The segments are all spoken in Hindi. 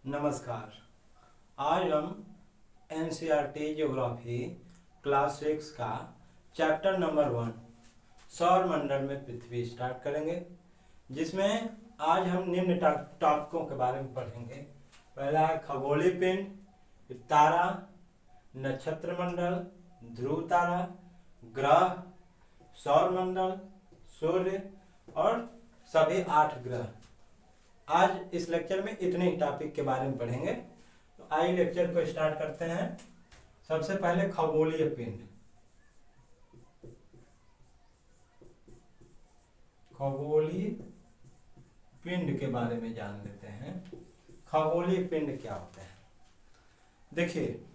नमस्कार। आज हम एनसीईआरटी ज्योग्राफी क्लास 6 का चैप्टर नंबर 1 सौर मंडल में पृथ्वी स्टार्ट करेंगे, जिसमें आज हम निम्न टॉपिकों के बारे में पढ़ेंगे। पहला है खगोलीय पिंड, फिर तारा, नक्षत्र मंडल, ध्रुव तारा, ग्रह, सौर मंडल, सूर्य और सभी 8 ग्रह। आज इस लेक्चर में इतने ही टॉपिक के बारे में पढ़ेंगे। तो आइए लेक्चर को स्टार्ट करते हैं। सबसे पहले खगोलीय पिंड। खगोलीय पिंड के बारे में जान लेते हैं। खगोलीय पिंड क्या होते हैं? देखिए,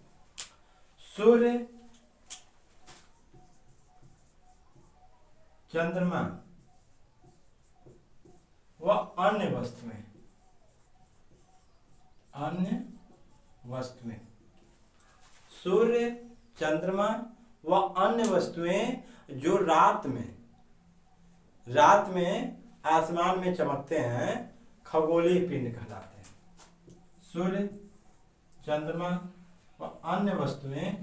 सूर्य, चंद्रमा व अन्य वस्तुएं, सूर्य, चंद्रमा व अन्य वस्तुएं जो रात में आसमान में चमकते हैं, खगोलीय पिंड कहलाते हैं। सूर्य, चंद्रमा व अन्य वस्तुएं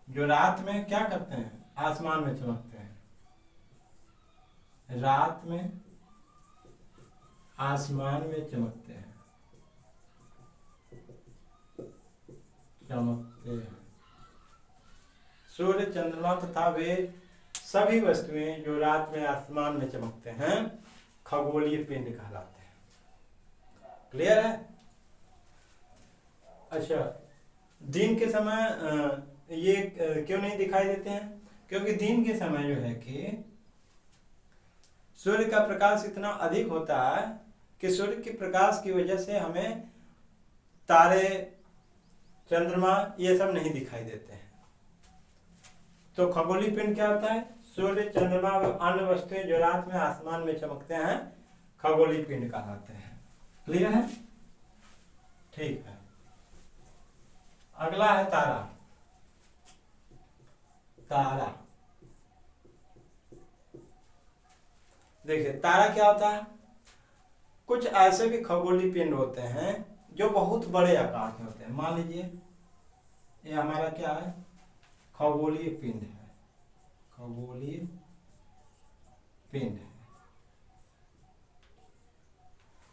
जो रात में क्या करते हैं? आसमान में चमकते हैं। रात में आसमान में चमकते हैं। सूर्य, चंद्रमा तथा वे सभी वस्तुएं जो रात में आसमान में चमकते हैं, खगोलीय पिंड कहलाते हैं। क्लियर है? अच्छा, दिन के समय ये क्यों नहीं दिखाई देते हैं? क्योंकि दिन के समय जो है कि सूर्य का प्रकाश इतना अधिक होता है कि सूर्य के प्रकाश की वजह से हमें तारे, चंद्रमा ये सब नहीं दिखाई देते हैं। तो खगोलीय पिंड क्या होता है? सूर्य, चंद्रमा व अन्य वस्तुएं जो रात में आसमान में चमकते हैं, खगोलीय पिंड कहलाते हैं। क्लियर है? ठीक है। अगला है तारा। तारा, देखिए तारा क्या होता है? कुछ ऐसे भी खगोलीय पिंड होते हैं जो बहुत बड़े आकार के होते हैं। मान लीजिए ये हमारा क्या है? खगोलीय पिंड है। खगोलीय पिंड है।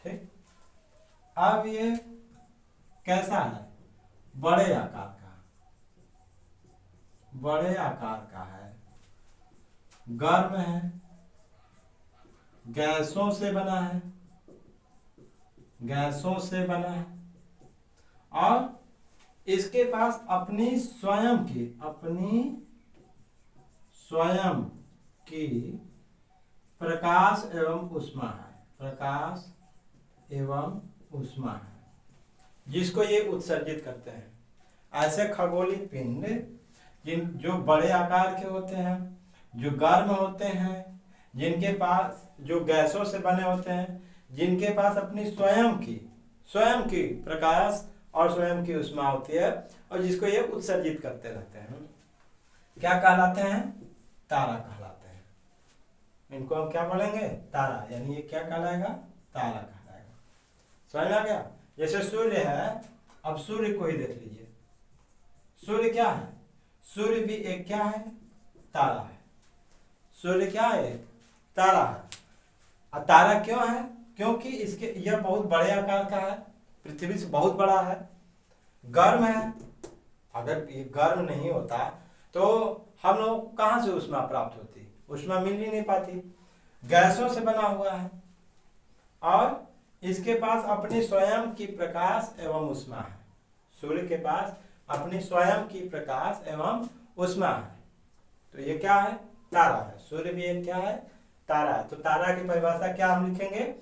ठीक। अब ये कैसा है? बड़े आकार का। बड़े आकार का है, गर्म है, गैसों से बना है। गैसों से बना है और इसके पास अपनी स्वयं की प्रकाश एवं ऊष्मा है। प्रकाश एवं ऊष्मा है, जिसको ये उत्सर्जित करते हैं। ऐसे खगोलीय पिंड जो बड़े आकार के होते हैं, जो गर्म होते हैं, जिनके पास जो गैसों से बने होते हैं, जिनके पास अपनी स्वयं की प्रकाश और स्वयं की ऊष्मा होती है और जिसको ये उत्सर्जित करते रहते हैं, क्या कहलाते हैं? तारा कहलाते हैं। इनको हम क्या बोलेंगे? तारा। यानी ये क्या कहलाएगा? तारा कहलाएगा। समझ में आ गया? जैसे सूर्य है, अब सूर्य को ही देख लीजिए। सूर्य क्या है? सूर्य भी एक क्या है? तारा है। सूर्य क्या है? तारा है। और तारा क्यों है? क्योंकि यह बहुत बड़े आकार का है, पृथ्वी से बहुत बड़ा है, गर्म है। अगर ये गर्म नहीं होता तो हम लोग कहाँ से ऊष्मा प्राप्त होती? ऊष्मा मिल ही नहीं पाती। गैसों से बना हुआ है और इसके पास अपनी स्वयं की प्रकाश एवं ऊष्मा है। सूर्य के पास अपनी स्वयं की प्रकाश एवं ऊष्मा है। तो ये क्या है? तारा है। सूर्य भी एक क्या है? तारा है। तो तारा की परिभाषा क्या हम लिखेंगे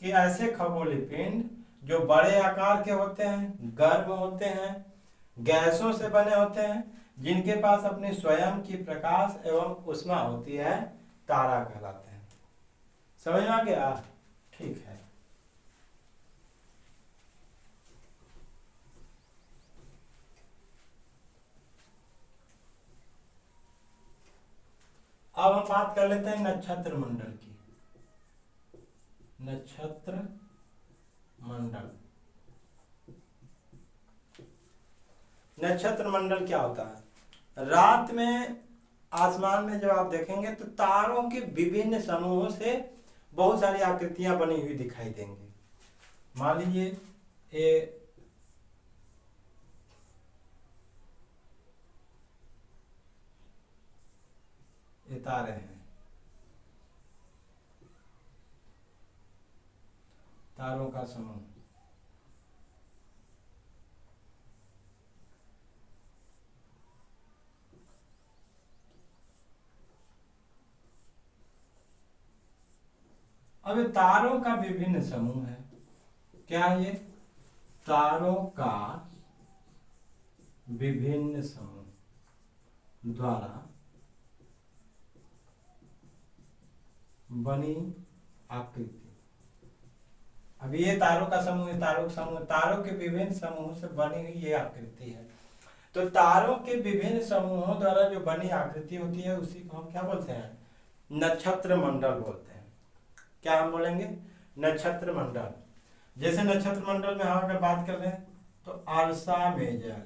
कि ऐसे खगोलीय पिंड जो बड़े आकार के होते हैं, गर्म होते हैं, गैसों से बने होते हैं, जिनके पास अपनी स्वयं की प्रकाश एवं ऊष्मा होती है, तारा कहलाते हैं। समझ में आ गया? ठीक है। अब हम बात कर लेते हैं नक्षत्र मंडल की। नक्षत्र मंडल। नक्षत्र मंडल क्या होता है? रात में आसमान में जब आप देखेंगे तो तारों के विभिन्न समूहों से बहुत सारी आकृतियां बनी हुई दिखाई देंगी। मान लीजिए ये तारे हैं, तारों का समूह। अब ये तारों का विभिन्न समूह है। क्या है ये? तारों का विभिन्न समूह द्वारा बनी आकृति। अब ये तारों का समूह है, तारों के विभिन्न समूहों से बनी हुई ये आकृति है। तो तारों के विभिन्न समूहों द्वारा जो बनी आकृति होती है उसी को हम क्या बोलते हैं? नक्षत्र मंडल बोलते हैं। क्या हम बोलेंगे? नक्षत्र मंडल। जैसे नक्षत्र मंडल में हम अगर बात कर रहे हैं तो अर्सा मेजर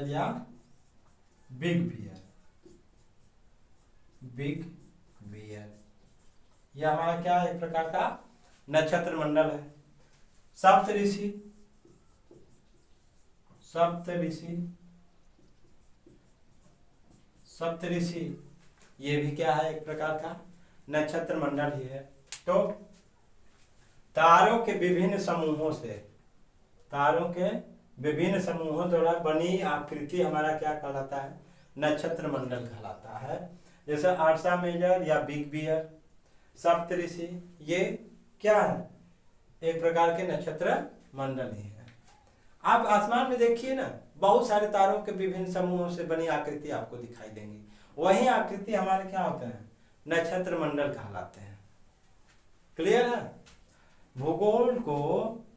या बिग बियर, यह हमारा क्या एक प्रकार का नक्षत्र मंडल है। सप्तऋषि ये भी क्या है? एक प्रकार का नक्षत्र मंडल ही है। तो तारों के विभिन्न समूहों द्वारा बनी आकृति हमारा क्या कहलाता है? नक्षत्र मंडल कहलाता है। जैसे अर्सा मेजर या बिग बियर, सप्तऋषि, ये क्या है? एक प्रकार के नक्षत्र मंडल ही है। आप आसमान में देखिए ना, बहुत सारे तारों के विभिन्न समूहों से बनी आकृति आपको दिखाई देंगी। वही आकृति हमारे क्या होते हैं? नक्षत्र मंडल कहलाते हैं। क्लियर है? भूगोल को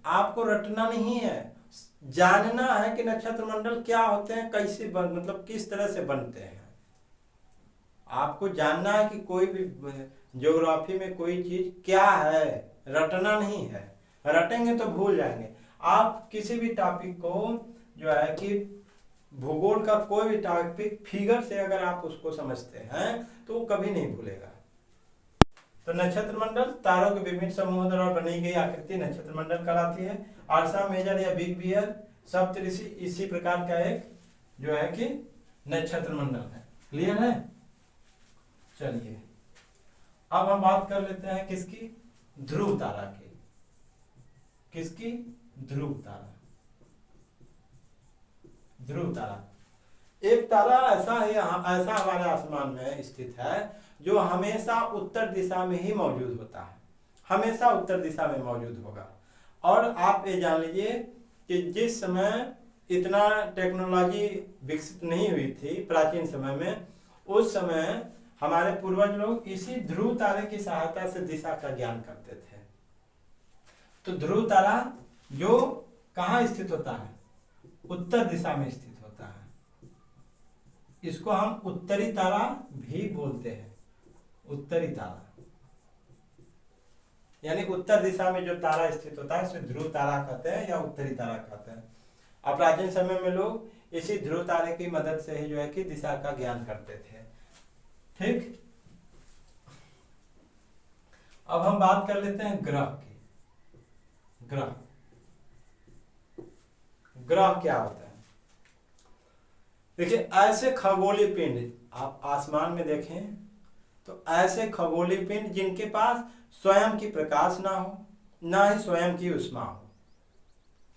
आपको रटना नहीं है, जानना है कि नक्षत्र मंडल क्या होते हैं, कैसे मतलब किस तरह से बनते हैं। आपको जानना है कि कोई भी ज्योग्राफी में कोई चीज क्या है, रटना नहीं है। रटेंगे तो भूल जाएंगे। आप किसी भी टॉपिक को जो है कि भूगोल का कोई भी टॉपिक फिगर से अगर आप उसको समझते हैं तो वो कभी नहीं भूलेगा। तो नक्षत्र मंडल तारों के विभिन्न समूहों द्वारा बनी गई आकृति नक्षत्र मंडल कहलाती है। अर्सा मेजर या बिग बियर, सप्तऋषि इसी प्रकार का एक जो है कि नक्षत्र मंडल है। क्लियर है? चलिए अब हम बात कर लेते हैं किसकी? ध्रुव तारा की। किसकी? ध्रुव तारा। एक तारा ऐसा हमारे आसमान में स्थित है जो हमेशा उत्तर दिशा में ही मौजूद होता है, हमेशा उत्तर दिशा में मौजूद होगा। और आप ये जान लीजिए कि जिस समय इतना टेक्नोलॉजी विकसित नहीं हुई थी प्राचीन समय में, उस समय हमारे पूर्वज लोग इसी ध्रुव तारे की सहायता से दिशा का ज्ञान करते थे। तो ध्रुव तारा जो कहाँ स्थित होता है? उत्तर दिशा में स्थित होता है। इसको हम उत्तरी तारा भी बोलते हैं। उत्तरी तारा यानी उत्तर दिशा में जो तारा स्थित होता है उसे ध्रुव तारा कहते हैं या उत्तरी तारा कहते हैं। और प्राचीन समय में लोग इसी ध्रुव तारे की मदद से ही जो है कि दिशा का ज्ञान करते थे। ठीक, अब हम बात कर लेते हैं ग्रह की। ग्रह क्या होता है? देखिए, ऐसे खगोलीय पिंड आप आसमान में देखें तो ऐसे खगोलीय पिंड जिनके पास स्वयं की प्रकाश ना हो, ना ही स्वयं की ऊष्मा हो।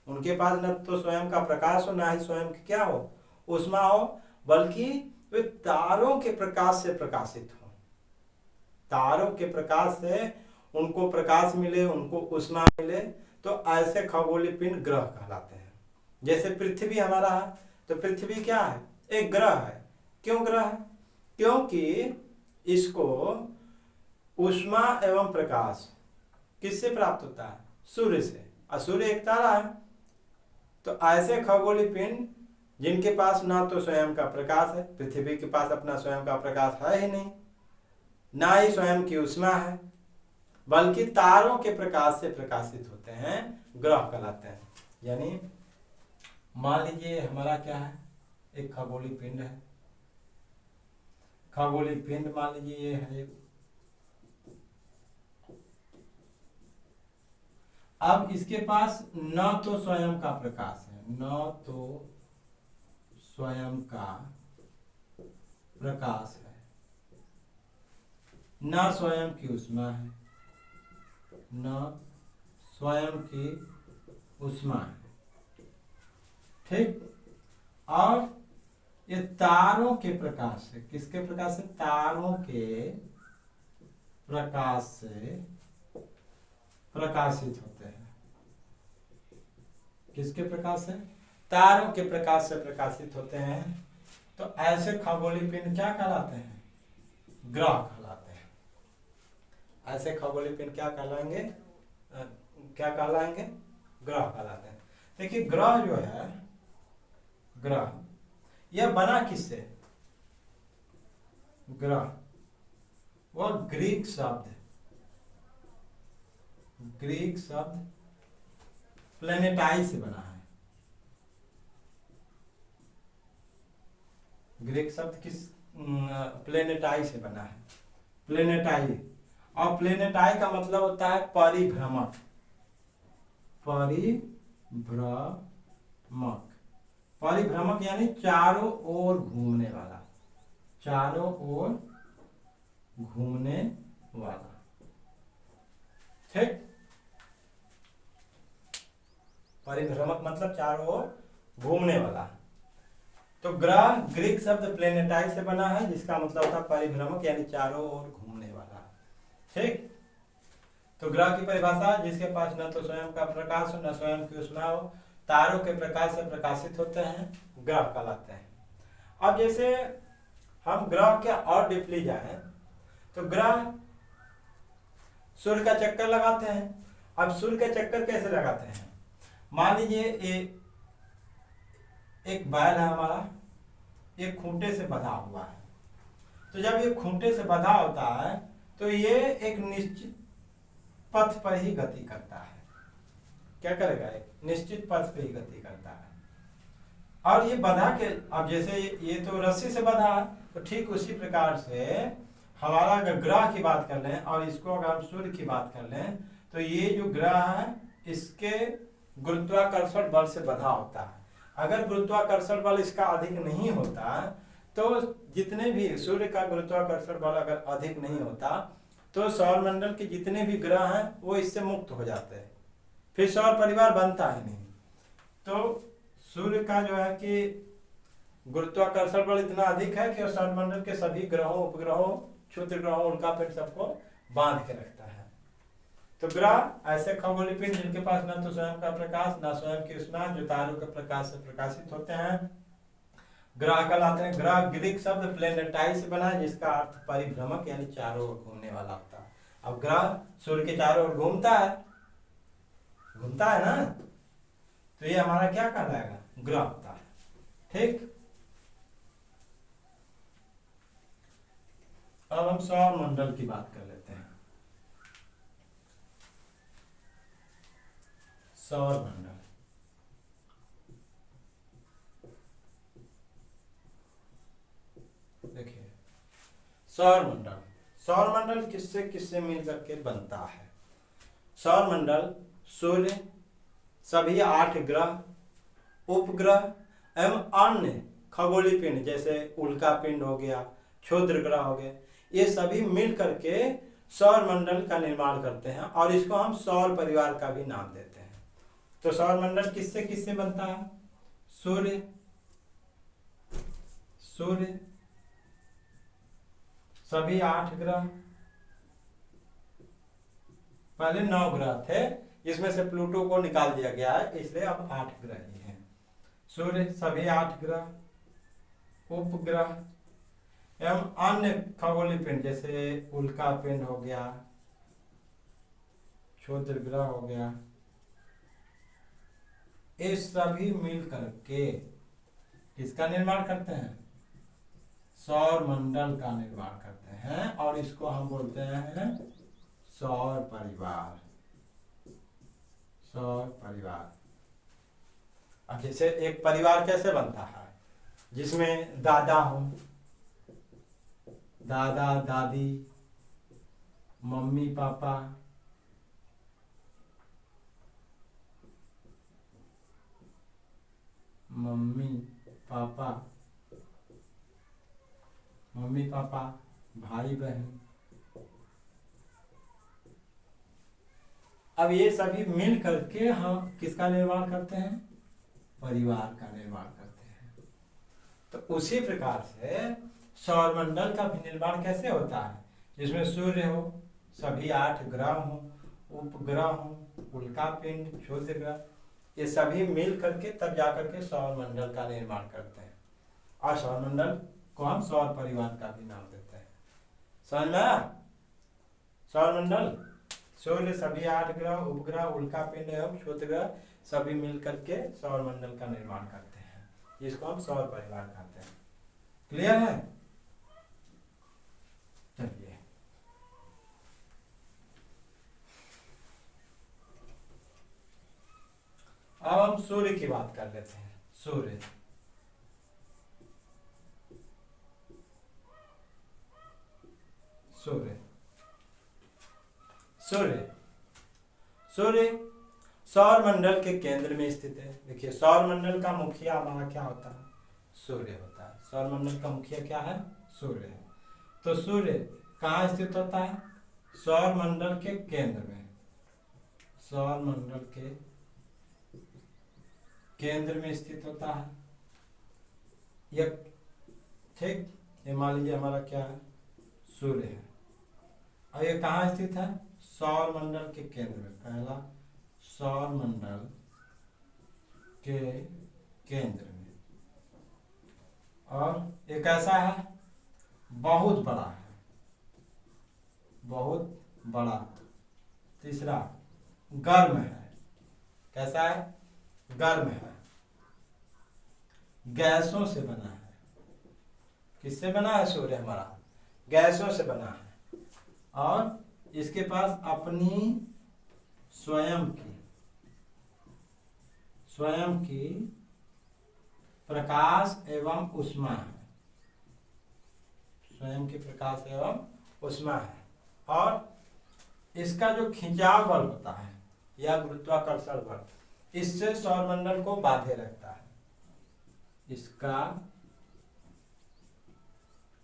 उनके पास न तो स्वयं का प्रकाश हो, ना ही स्वयं की क्या हो? ऊष्मा हो, बल्कि वे तारों के प्रकाश से प्रकाशित हो। तारों के प्रकाश से उनको प्रकाश मिले, उनको ऊष्मा मिले, तो ऐसे खगोलीय पिंड ग्रह कहलाते हैं। जैसे पृथ्वी हमारा है, तो पृथ्वी क्या है? एक ग्रह है। क्यों ग्रह है? क्योंकि इसको ऊष्मा एवं प्रकाश किससे प्राप्त होता है? सूर्य से, और सूर्य एक तारा है। तो ऐसे खगोलीय पिंड जिनके पास ना तो स्वयं का प्रकाश है, पृथ्वी के पास अपना स्वयं का प्रकाश है ही नहीं, ना ही स्वयं की ऊष्मा है, बल्कि तारों के प्रकाश से प्रकाशित होते हैं, ग्रह कहलाते हैं। यानी मान लीजिए हमारा क्या है, एक खगोलीय पिंड है, खगोलीय पिंड मान लीजिए ये है। अब इसके पास न तो स्वयं का प्रकाश है, न तो स्वयं का प्रकाश है, न स्वयं की ऊष्मा है, न स्वयं की ऊष्मा है, ठीक। और ये तारों के प्रकाश से, किसके प्रकाश से, तारों के प्रकाश से प्रकाशित होते हैं। किसके प्रकाश से, तारों के प्रकाश से प्रकाशित होते हैं। तो ऐसे खगोलीय पिंड क्या कहलाते हैं, ग्रह कहलाते हैं। ऐसे खगोलीय पिंड क्या कहलाएंगे, क्या कहलाएंगे, ग्रह कहलाते हैं। देखिए ग्रह जो है, ग्रह यह बना किससे, ग्रह वह ग्रीक शब्द, ग्रीक शब्द प्लेनेटाई से बना है। ग्रीक शब्द किस, प्लेनेटाई से बना है, प्लेनेटाई। और प्लेनेटाई का मतलब होता है परिभ्रमक, परिभ्रमक, परिभ्रमक यानी चारों ओर घूमने वाला, चारों ओर घूमने वाला, ठीक। परिभ्रमक मतलब चारों ओर घूमने वाला। तो ग्रह ग्रीक शब्द प्लेनेटाई से बना है, जिसका मतलब होता है परिभ्रमक यानी चारों ओर घूमने वाला, ठीक। तो ग्रह की परिभाषा, जिसके पास न तो स्वयं का प्रकाश हो, न स्वयं की ऊष्मा हो, तारों के प्रकाश से प्रकाशित होते हैं, ग्रह कहलाते हैं। अब जैसे हम ग्रह के और डीपली जाए तो ग्रह सूर्य का चक्कर लगाते हैं। अब सूर्य का चक्कर कैसे लगाते हैं, मान लीजिए एक बैल है हमारा, एक खूंटे से बंधा हुआ है। तो जब ये खूंटे से बंधा होता है तो ये एक निश्चित पथ पर ही गति करता है। क्या करेगा, एक निश्चित पथ पर ही गति करता है। और ये बंधा के, अब जैसे ये तो रस्सी से बंधा है, तो ठीक उसी प्रकार से हमारा अगर ग्रह की बात कर लें और इसको अगर हम सूर्य की बात कर लें, तो ये जो ग्रह है इसके गुरुत्वाकर्षण बल से बंधा होता है। अगर गुरुत्वाकर्षण बल इसका अधिक नहीं होता, तो जितने भी सूर्य का गुरुत्वाकर्षण बल अगर अधिक नहीं होता, तो सौरमंडल के जितने भी ग्रह हैं वो इससे मुक्त हो जाते हैं, फिर सौर परिवार बनता ही नहीं। तो सूर्य का जो है कि गुरुत्वाकर्षण बल इतना अधिक है कि सौरमंडल के सभी ग्रहों, उपग्रहों, क्षुद्र ग्रहों, उल्कापिंड सबको बांध के रखता है। तो ग्रह ऐसे खगोलीय पिंड जिनके पास न तो स्वयं का प्रकाश, न स्वयं की ऊष्मा, जो तारों के प्रकाश से प्रकाशित होते हैं, ग्रह कहलाते हैं। ग्रह ग्रीक शब्द प्लेनेटाई से बना है, जिसका अर्थ परिभ्रमक यानी चारों ओर घूमने वाला होता है। अब ग्रह सूर्य के चारों ओर घूमता है, घूमता है ना, तो ये हमारा क्या कहलाएगा, ग्रह होता है, ठीक। अब हम सौर मंडल की बात कर लेते हैं। सौर मंडल, देखिए सौर मंडल, सौर मंडल किससे किससे मिलकर के बनता है। सौर मंडल सूर्य, सभी 8 ग्रह, उपग्रह एवं अन्य खगोलीय पिंड जैसे उल्का पिंड हो गया, क्षुद्र ग्रह हो गए, ये सभी मिल करके सौर मंडल का निर्माण करते हैं और इसको हम सौर परिवार का भी नाम देते हैं। तो सौर मंडल किससे किससे बनता है, सूर्य, सूर्य, सभी 8 ग्रह, पहले 9 ग्रह थे, इसमें से प्लूटो को निकाल दिया गया है, इसलिए अब 8 ग्रह ही हैं। सूर्य, सभी 8 ग्रह, उपग्रह एवं अन्य खगोलीय पिंड जैसे उल्का पिंड हो गया, क्षुद्र ग्रह हो गया, ये सभी मिल करके किसका निर्माण करते हैं, सौर मंडल का निर्माण करते हैं और इसको हम बोलते हैं सौर परिवार, सौर परिवार। अब जैसे एक परिवार कैसे बनता है, जिसमें दादा हो, दादा दादी, mummy papa, mummy papa, mummy papa, भाई बहन। अब ये सभी मिल करके हम किसका निर्माण करते हैं, परिवार का निर्माण करते हैं। तो उसी प्रकार से सौरमंडल का भी निर्माण कैसे होता है, जिसमें सूर्य हो, सभी 8 ग्रह हो, उपग्रह हो, उल्का पिंड, क्षुद्र ग्रह, ये सभी मिल करके तब जाकर के सौरमंडल का निर्माण करते हैं। और सौरमंडल को हम सौर परिवार का भी नाम देते हैं। समझ में आया? सौरमंडल सूर्य, सभी 8 ग्रह, उपग्रह, उल्का पिंड एवं क्षुद्र ग्रह सभी मिल करके सौरमंडल का निर्माण करते हैं, जिसको हम सौर परिवार कहते हैं। क्लियर है? चलिए अब हम सूर्य की बात कर लेते हैं। सूर्य, सूर्य, सूर्य, सूर्य सौर मंडल के केंद्र में स्थित है। देखिए सौर मंडल का मुखिया हमारा क्या होता है, सूर्य होता है। सौर मंडल का मुखिया क्या है, सूर्य है। तो सूर्य कहाँ स्थित होता है, सौर मंडल के केंद्र में, सौर मंडल के केंद्र में स्थित होता है। यह ठीक, ये मान लीजिए हमारा क्या है, सूर्य है। और ये कहाँ स्थित है, सौर मंडल के केंद्र में। पहला सौर मंडल के केंद्र में, और ये कैसा है, बहुत बड़ा है, बहुत बड़ा। तीसरा गर्म है, कैसा है, गर्म है, गैसों से बना है। किससे बना है सूर्य हमारा, गैसों से बना है। और इसके पास अपनी स्वयं की प्रकाश एवं ऊष्मा है, स्वयं की प्रकाश एवं ऊष्मा है। और इसका जो खिंचाव बल होता है या गुरुत्वाकर्षण बल, इससे सौरमंडल को बांधे रखता है। इसका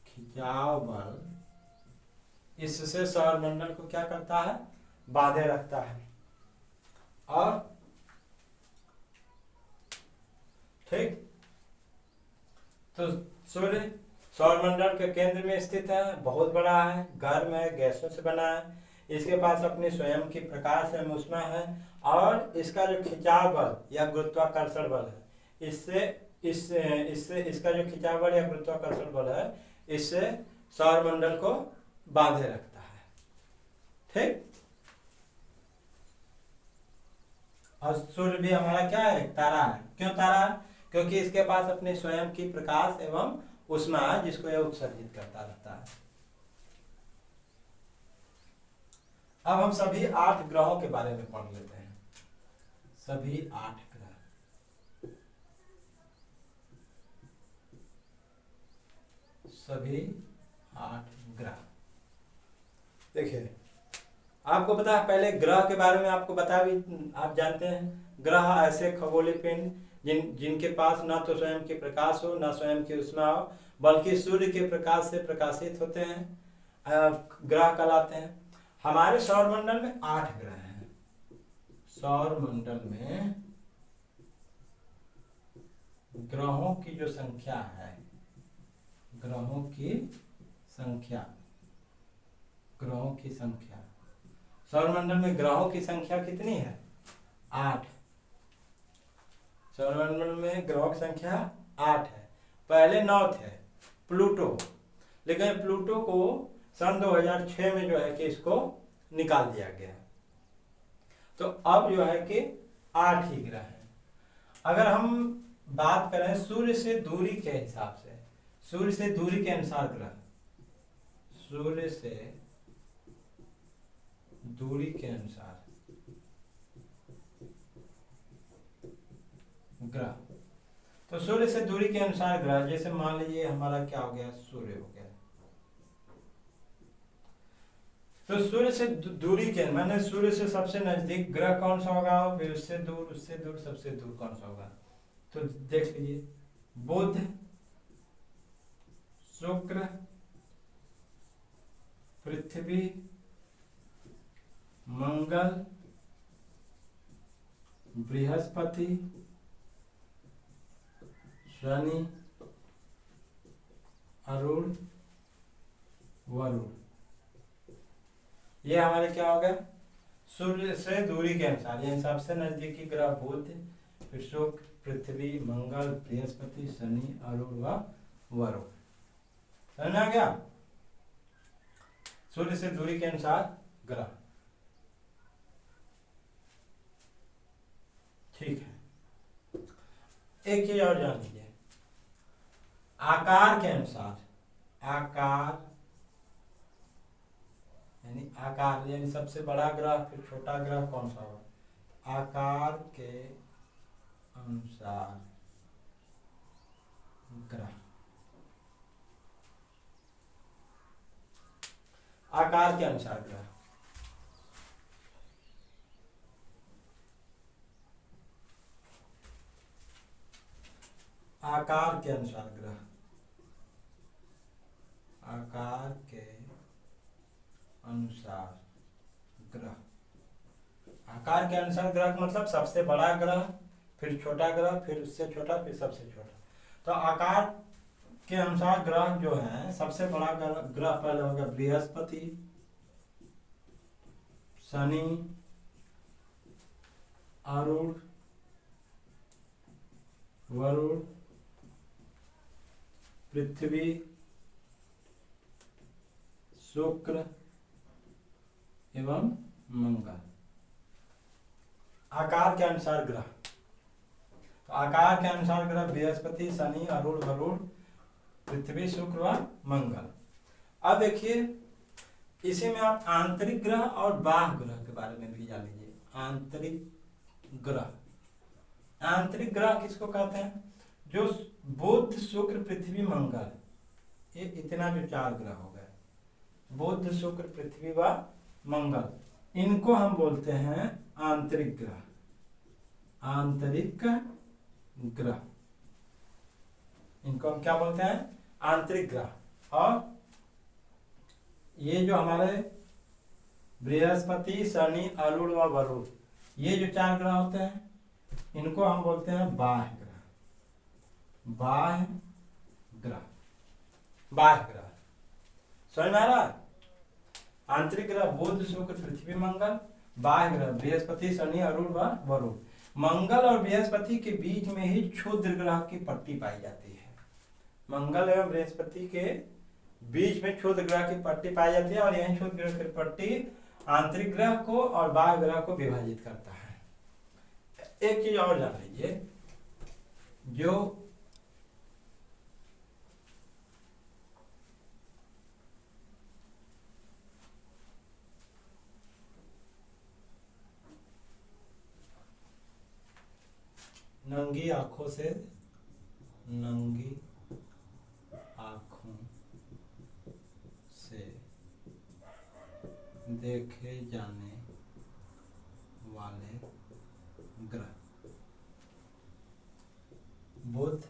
खिंचाव बल इससे सौरमंडल को क्या करता है, बांधे रखता है। और ठीक, तो सूर्य सौरमंडल के केंद्र में स्थित है, बहुत बड़ा है, गर्म है, गैसों से बना है। इसके पास अपनी स्वयं की प्रकाश एवं ऊष्मा है। और इसका जो खिंचाव बल या गुरुत्वाकर्षण बल है, इससे इसका जो खिंचाव बल या गुरुत्वाकर्षण बल है, इससे सौरमंडल को बांधे रखता है। ठीक, और सूर्य भी हमारा क्या है, तारा है। क्यों तारा है, क्योंकि इसके पास अपने स्वयं की प्रकाश एवं ऊष्मा है, जिसको यह उत्सर्जित करता रहता है। अब हम सभी 8 ग्रहों के बारे में पढ़ लेते हैं। सभी 8 ग्रह, सभी 8 ग्रह। देखिए आपको पता है, पहले ग्रह के बारे में आपको बता भी, आप जानते हैं ग्रह ऐसे खगोलीय पिंड जिनके पास ना तो स्वयं की प्रकाश हो, ना स्वयं की ऊष्मा हो, बल्कि सूर्य के प्रकाश से प्रकाशित होते हैं, ग्रह कहलाते हैं। हमारे सौरमंडल में 8 ग्रह हैं। सौरमंडल में ग्रहों की जो संख्या है, ग्रहों की संख्या, ग्रहों की संख्या, सौरमंडल में ग्रहों की संख्या कितनी है, 8। सौरमंडल में ग्रहों की संख्या 8 है। पहले 9 थे, प्लूटो, लेकिन प्लूटो को सन 2006 में जो है कि इसको निकाल दिया गया। तो अब जो है कि 8 ही ग्रह हैं। अगर हम बात करें सूर्य से दूरी के हिसाब से, सूर्य से दूरी के अनुसार ग्रह, सूर्य से दूरी के अनुसार ग्रह। तो सूर्य से दूरी के अनुसार ग्रह, जैसे मान लीजिए हमारा क्या हो गया, सूर्य हो गया। तो सूर्य से दूरी के माने सूर्य से सबसे नजदीक ग्रह कौन सा होगा, फिर उससे दूर सबसे दूर कौन सा होगा। तो देख लीजिए, बुध, शुक्र, पृथ्वी, मंगल, बृहस्पति, शनि, अरुण, वरुण, ये हमारे क्या हो गया, सूर्य से दूरी के अनुसार। ये सबसे नजदीकी ग्रह बुध, फिर शुक्र, पृथ्वी, मंगल, बृहस्पति, शनि, अरुण व वरुण। समझ में आ गया, सूर्य से दूरी के अनुसार ग्रह। ठीक है, एक चीज और जान लीजिए, आकार के अनुसार, आकार यानी सबसे बड़ा ग्रह फिर छोटा ग्रह कौन सा होगा, आकार के अनुसार ग्रह। आकार के अनुसार ग्रह, आकार के अनुसार ग्रह, आकार के अनुसार ग्रह। आकार के अनुसार ग्रह मतलब सबसे बड़ा ग्रह, फिर छोटा ग्रह, फिर उससे छोटा, फिर सबसे छोटा। तो आकार के अनुसार ग्रह जो है, सबसे बड़ा ग्रह पहले होगा बृहस्पति, शनि, अरुण, वरुण, पृथ्वी, शुक्र एवं मंगल। आकार के अनुसार ग्रह, तो आकार के अनुसार ग्रह बृहस्पति, शनि, अरुण, वरुण, पृथ्वी, शुक्र व मंगल। अब देखिए, इसी में आप आंतरिक ग्रह और बाह्य ग्रह के बारे में भी जान लीजिए। आंतरिक ग्रह, आंतरिक ग्रह किसको कहते हैं, जो बुध, शुक्र, पृथ्वी, मंगल, ये इतना जो 4 ग्रह हो गए, बुध, शुक्र, पृथ्वी व मंगल, इनको हम बोलते हैं आंतरिक ग्रह। आंतरिक ग्रह, इनको हम क्या बोलते हैं, आंतरिक ग्रह। और ये जो हमारे बृहस्पति, शनि, अरुण व वरुण, ये जो 4 ग्रह होते हैं, इनको हम बोलते हैं बाह्य ग्रह। बाह्य ग्रह, बाह्य ग्रह समझ में आ रहा है। आंतरिक ग्रह बुध, शुक्र, पृथ्वी, मंगल। बाह्य ग्रह बृहस्पति, शनि, अरुण व वरुण। मंगल और बृहस्पति के बीच में ही क्षुद्र ग्रह की पट्टी पाई जाती है। मंगल एवं बृहस्पति के बीच में क्षुद्र ग्रह की पट्टी पाई जाती है, और यही क्षुद्र ग्रह की पट्टी आंतरिक ग्रह को और बाह्य ग्रह को विभाजित करता है। एक चीज और जान लीजिए, जो नंगी आंखों से, नंगी आंखों से देखे जाने वाले ग्रह बुध,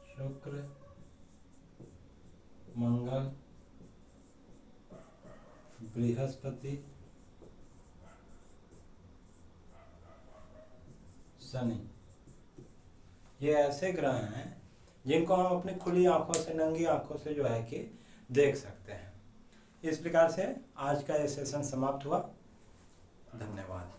शुक्र, मंगल, बृहस्पति, शनि, ये ऐसे ग्रह हैं जिनको हम अपनी खुली आंखों से, नंगी आंखों से जो है कि देख सकते हैं। इस प्रकार से आज का ये सेशन समाप्त हुआ। धन्यवाद।